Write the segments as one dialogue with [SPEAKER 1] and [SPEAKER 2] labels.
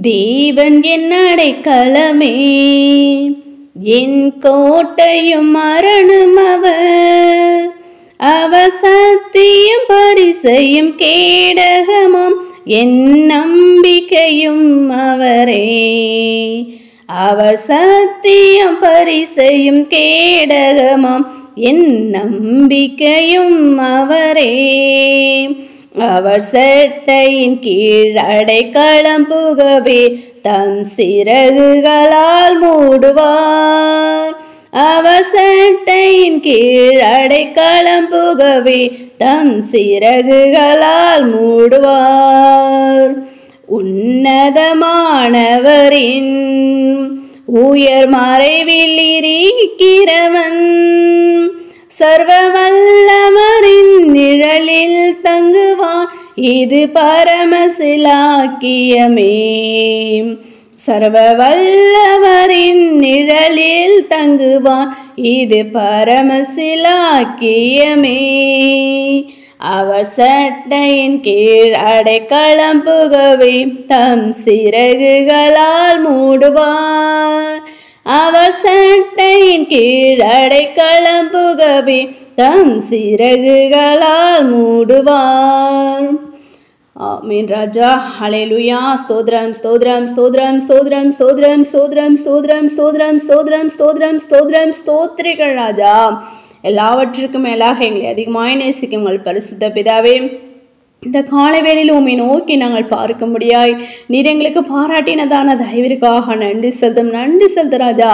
[SPEAKER 1] தேவன் என் அடைக்கலமே, என் கோட்டையும் மரணம் அவர். அவர் சத்தியம் பரிசையும் கேடகமும் என் நம்பிக்கையும் அவரே. அவர் சத்தியம் பரிசையும் கேடகமும் என் நம்பிக்கையும் அவரே. அவர் செட்டையின் கீழ் அடைக்கலம் புகவே தம் சிறகுகளால் மூடுவார். அவர் செட்டையின் கீழ் அடைக்கலம் புகவே தம் சிறகுகளால் மூடுவார். உன்னதமானவரின் உயர் மறைவில் இருக்கிறவன் சர்வ வல்லவரின் நிழலில் தங்குவான், இது பரமசிலாக்கியமே. சர்வ வல்லவரின் நிழலில் தங்குவான், இது பரமசிலாக்கியமே. அவர் சட்டையின் கீழ் அடைக்கலம் புகவே தம் சிறகுகளால் மூடுவார். அவர் சட்டையின் கீழ் அடைக்கலம் புகவே தம் சிறகுகளால் மூடுவார். ஆமென் ராஜா. ஹல்லேலூயா. ஸ்தோத்திரம் ஸ்தோத்திரம் ஸ்தோத்திரம் ஸ்தோத்திரம் ஸ்தோத்திரம் ஸ்தோத்திரம் ஸ்தோத்திரம் ஸ்தோத்திரம் ஸ்தோத்திரம் ஸ்தோத்திரம் ஸ்தோத்திரம் ஸ்தோத்திரிகள் ராஜா. எல்லாவற்றுக்கும் மேலாக எங்களை அதிகமாய் நேசிக்கும் உங்கள் பரிசுத்த பிதாவே, இந்த காலை வேளையில் உம்மை நோக்கி நாங்கள் பார்க்கும்படியாய் நீர் எங்களுக்கு பாராட்டினதான தயவிற்காக நன்றி செலுத்தும். நன்றி செலுத்த ராஜா.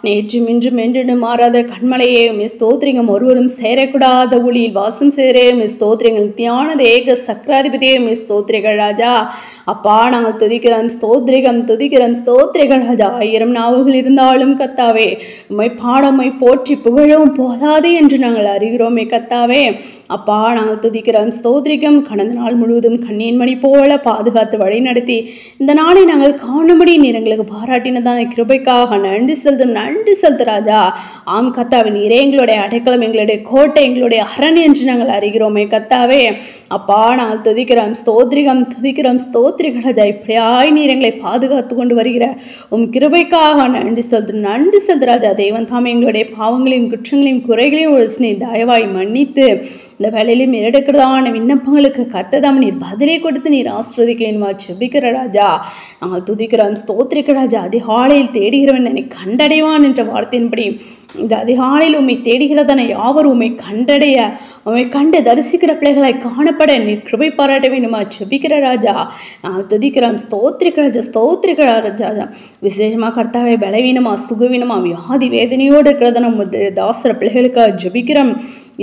[SPEAKER 1] நேற்றும் இன்றும் என்றும் மாறாத கண்மலையே உம்மை ஸ்தோத்திரிகம். ஒருவரும் சேரக்கூடாத ஒளியில் வாசம் சேரே உம்மை ஸ்தோத்திரங்கள். தியான ஏக சக்கராதிபதியே உம்மை ஸ்தோத்திரிகள் ராஜா. அப்பா, நாங்கள் துதிக்கிறோம், ஸ்தோத்திரிகம் துதிக்கிறோம், ஸ்தோத்திரிகள் ராஜா. 1000 நாவுகள் இருந்தாலும் கத்தாவே உம்மை பாட உம்மை போற்றி புகழவும் போதாது என்று நாங்கள் அறிகிறோமே கத்தாவே. அப்பா, நாங்கள் துதிக்கிறோம், ஸ்தோத்திரிகம். கடந்த நாள் முழுவதும் கண்ணீன் மணி போல பாதுகாத்து வழி நடத்தி இந்த நாளை நாங்கள் காணும்படி நீர் எங்களுக்கு பாராட்டினதான கிருபைக்காக நன்றி செலுத்தும். நன்றி செலுத்து ராஜா. ஆம் கத்தாவே, நீரே எங்களுடைய அடைக்கலம், எங்களுடைய கோட்டை, எங்களுடைய அரண் என்று நாங்கள் அறிகிறோமே கத்தாவே. அப்பா, நாங்கள் துதிக்கிறோம், ஸ்தோத்திரிகம் துதிக்கிறோம், ஸ்தோத்திரிகள் ராஜா. இப்படியாய் நீர் எங்களை பாதுகாத்து கொண்டு வருகிற உம் கிருபைக்காக நன்றி செலுத்தும். நன்றி செலுத்து ராஜா. தேவன் தாமே எங்களுடைய பாவங்களையும் குற்றங்களையும் குறைகளையும் ஒரு தயவாய் மன்னித்து இந்த வேலையிலும் எடுக்கிறதான விண்ணப்பங்களுக்கு கர்த்ததாம் நீர் பதிலை கொடுத்து நீர் ஆசீர்வதிக்கணுமா ஜெபிக்கிற ராஜா. நாங்கள் துதிக்கிறோம், ஸ்தோத்திரிக்கிற ராஜா. அதிகாலையில் தேடுகிறவன் என்னை கண்டடைவான் என்ற வார்த்தையின்படி இந்த அதிகாலையில் உம்மை தேடுகிறதான யாவர் உம்மை கண்டடைய, உம்மை கண்டு தரிசிக்கிற பிள்ளைகளாய் காணப்பட நீர் கிருபை பாராட்ட வேண்டுமா ஜெபிக்கிற ராஜா. நாங்கள் துதிக்கிறோம், ஸ்தோத்திரிக்கிற ராஜா, ஸ்தோத்திரிக்கிற ராஜா. விசேஷமாக கர்த்தாவே, பலவீனமா சுகவீனமா வியாதி வேதனையோடு இருக்கிறதான தாசர பிள்ளைகளுக்காக ஜெபிக்கிறோம்.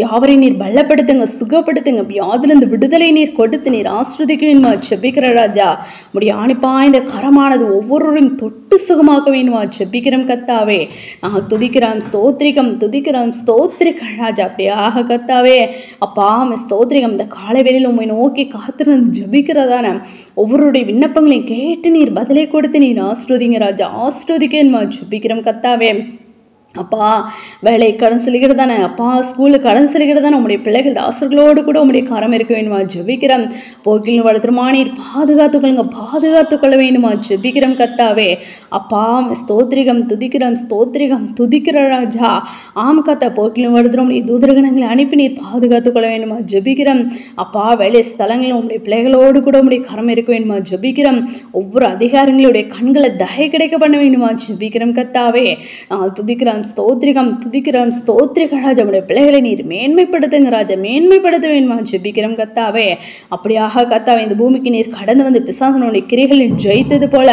[SPEAKER 1] யாவரையும் நீர் பலப்படுத்துங்க, சுகப்படுத்துங்க, வியாதிலிருந்து விடுதலை நீர் கொடுத்து நீர் ஆசீர்வதிக்கணுமா ஜெபிக்கிற ராஜா. உம்முடைய ஆணிப்பா இந்த கரமானது ஒவ்வொருவரையும் தொட்டு சுகமாக்க வேணுமா ஜெபிக்கிறோம் கத்தாவே. நாங்கள் துதிக்கிறோம், ஸ்தோத்திரிகம் துதிக்கிறோம், ஸ்தோத்திரிக்கிற ராஜா. அப்படியாக கத்தாவே அப்பா ஸ்தோத்திரிகம். இந்த காலை வேளையில் உம்மை நோக்கி காத்திருந்து ஜெபிக்கிறதான ஒவ்வொருடைய விண்ணப்பங்களையும் கேட்டு நீர் பதிலை கொடுத்து நீர் ஆசீர்வதிங்க ராஜா. ஆசீர்வதிக்கணுமா ஜெபிக்கிறோம் கத்தாவே. அப்பா, வேலை கடன் செலுகிறதானே, அப்பா ஸ்கூலுக்கு கடன் செலுகிறதானே உங்களுடைய பிள்ளைகள் தாசர்களோடு கூட உங்களுடைய கரம் இருக்க வேண்டுமா ஜெபிக்கிறோம். போக்கில் வளர்த்துருமா நீர் பாதுகாத்துக்கொள்ளுங்க, பாதுகாத்துக்கொள்ள வேண்டுமா ஜெபிக்கிறோம் கத்தாவே. அப்பா ஸ்தோத்திரிகம் துதிக்கிறோம், ஸ்தோத்திரிகம் துதிக்கிற ராஜா. ஆம் கத்தா, போக்கிலும் வளர்த்துரும் உங்களுடைய தூதரகணங்களை அனுப்பி நீர் பாதுகாத்துக்கொள்ள வேண்டுமா ஜெபிக்கிறோம். அப்பா, வேலை ஸ்தலங்களில் உங்களுடைய பிள்ளைகளோடு கூட உங்களுடைய கரம் இருக்க வேண்டுமா ஜெபிக்கிறோம். ஒவ்வொரு அதிகாரங்களுடைய கண்களை தயை கிடைக்க பண்ண வேண்டுமா ஜெபிக்கிறோம் கத்தாவே. நாங்கள் துதிக்கிறோம், ஸ்தோத்திரிகம் துதிக்கிறோம், ஸ்தோத்திரிகள் ராஜா. உடைய பிள்ளைகளை நீர் மேன்மைப்படுத்துங்க ராஜா, மேன்மைப்படுத்த வேண்டுமா ஜெபிக்கிறோம் கத்தாவே. அப்படியாக கத்தாவே, இந்த பூமிக்கு நீர் கடந்து வந்து பிசாசனுடைய கிரைகளில் ஜெயித்தது போல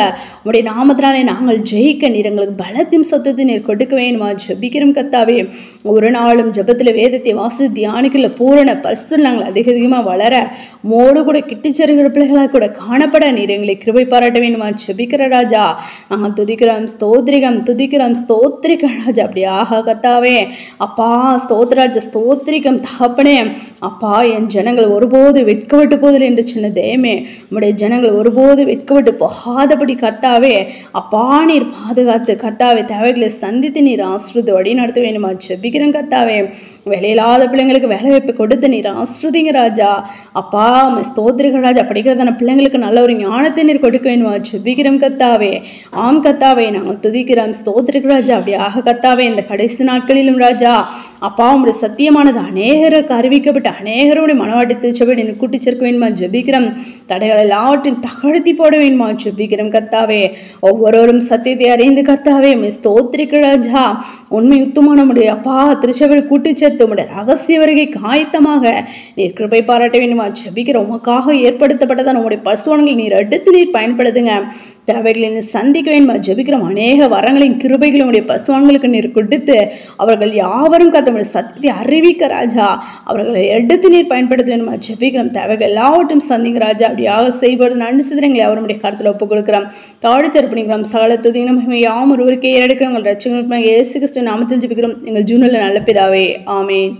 [SPEAKER 1] உடைய நாமத்தினாலே நாங்கள் ஜெயிக்க நீர் எங்களுக்கு பலத்தையும் சொத்தத்தை நீர் கொடுக்க வேண்டுமா ஜெபிக்கிறோம் கத்தாவே. ஒரு நாளும் ஜபத்தில் வேதத்தை வாசி தியானிக்கல பூரண பரிசுத்தம் நாங்கள் அதிகமாக வளர மோடு கூட கிட்டிச்சருகிற பிள்ளைகளாக கூட காணப்பட நீர் எங்களை கிருபை பாராட்ட வேண்டுமா ஜெபிக்கிற ராஜா. நாங்கள் துதிக்கிறோம், ஸ்தோத்திரிகம் துதிக்கிறோம், ஸ்தோத்திரிகள் ராஜா. ராஜா அப்படியாக கத்தாவே அப்பா ஸ்தோத்ராஜா ஸ்தோத்திரிக்கம் தகப்பனே அப்பா என் ஜனங்கள் ஒருபோது வெட்கப்பட்டு போதில் என்று சின்ன தேமே உம்முடைய ஜனங்கள் ஒருபோது வெட்கப்பட்டு போகாதபடி கர்த்தாவே அப்பா நீர் பாதுகாத்து கர்த்தாவே தேவைகளை சந்தித்து நீர் ஆசிர்வதி வழி நடத்த வேணுமா ஜெபிக்கிறேன் கர்த்தாவே வேலையில்லாத பிள்ளைங்களுக்கு வேலை வாய்ப்பு கொடுத்து நீர் ஆசிர்வதிங்க ராஜா அப்பா ஸ்தோத்திரிகள் ராஜா படிக்கிறதான பிள்ளைங்களுக்கு நல்ல ஒரு ஞானத்தை நீர் கொடுக்க வேணுமா ஜெபிக்கிறோம் கர்த்தாவே ஆம் கர்த்தாவே நாங்கள் துதிக்கிறோம் ஸ்தோத்திரிகள் ராஜா அப்படியாக கர்த்தாவே இந்த கடைசி நாட்களிலும் ராஜா அப்பா உங்களுடைய சத்தியமானது அநேகருக்கு அறிவிக்கப்பட்டு அநேகருடைய மனவாட்டி திருச்சபை நீ கூட்டி சேர்க்க வேணுமா ஜெபிக்கிறோம் தடைகள் எல்லாவற்றையும் தகழ்த்தி போட வேணுமா ஜெபிக்கிறோம் கர்த்தாவே ஒவ்வொருவரும் சத்தியத்தை அறிந்து கர்த்தாவே ஸ்தோத்திரிகள் ராஜா உண்மை யுத்தமான உடைய அப்பா திருச்சபை கூட்டி சேர்த்து உடைய ரகசிய வருகை காயத்தமாக நீர் கிருபை பாராட்ட வேண்டுமா ஜெபிக்கிறோம் உமக்காக ஏற்படுத்தப்பட்டதான் உங்களுடைய பசுவான்கள் நீர் எடுத்து நீர் பயன்படுத்துங்க தேவைகளை சந்திக்க வேண்டுமா ஜெபிக்கிறோம் அநேக வரங்களின் கிருபைகளை உடைய பசுவான்களுக்கு நீர் கொடுத்து அவர்கள் யாவரும் கத்தமுடைய சத்தியத்தை அறிவிக்க ராஜா அவர்களை எடுத்து நீர் பயன்படுத்த வேண்டுமா ஜெபிக்கிறோம் தேவைகள் எல்லாவற்றும் சந்திங்க ராஜா அப்படியாக செய்வது நன்றி சிதறங்களை அவருடைய கருத்தில் ஒப்புக் கொடுக்கிறோம் தாழ்த்து அர்ப்பணிக்கிறோம் சகல துதியும் யாம் ஒருவருக்கே எடுக்கிறோம் உங்கள் ரட்சகர் இயேசு கிறிஸ்துவின் நாமத்தில் ஜெபிக்கிறோம் எங்கள் ஜீவனில் நல்ல பிதாவே ஆமென்.